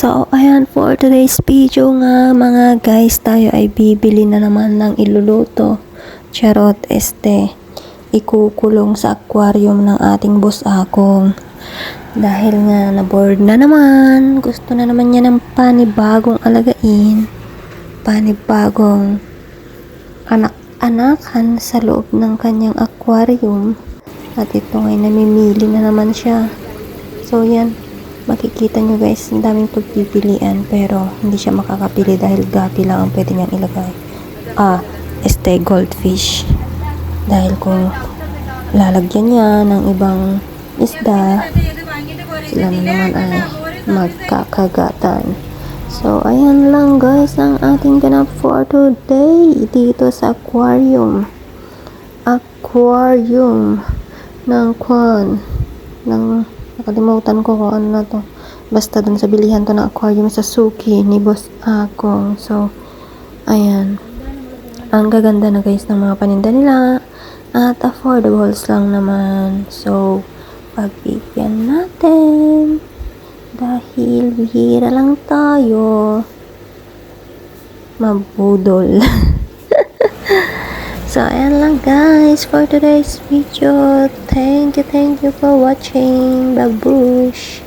So, ayan, for today's video nga mga guys, tayo ay bibili na naman ng iluluto. Charot, ikukulong sa aquarium ng ating boss akong. Dahil nga na-bored na naman, gusto na naman niya ng panibagong alagain, panibagong anak-anakan sa loob ng kanyang aquarium. At ito ngay namimili na naman siya. So, yan. Makikita nyo guys, ang daming pagpipilian pero hindi siya makakapili dahil gapi lang ang pwede niyang ilagay. Goldfish. Dahil kung lalagyan niya ng ibang isda, sila na naman ay magkakagatan. So, ayan lang guys ang ating ganap for today dito sa aquarium. Aquarium ng nakalimutan ko kung ano na to. Basta dun sa bilihan to ng aquarium sa Suki ni Boss Akong. So, ayan. Ang gaganda na guys ng mga paninda nila. At affordables lang naman. So, pagbigyan natin. Dahil bihira lang tayo. Mabudol. So, ayan lang guys for today's video. Thank you for watching. Babush!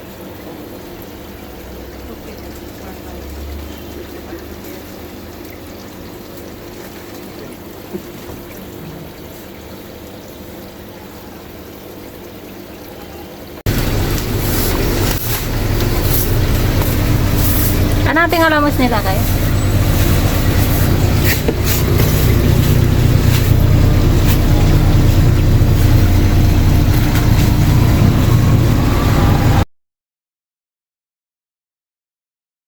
Hanapin nga lamos nila kayo.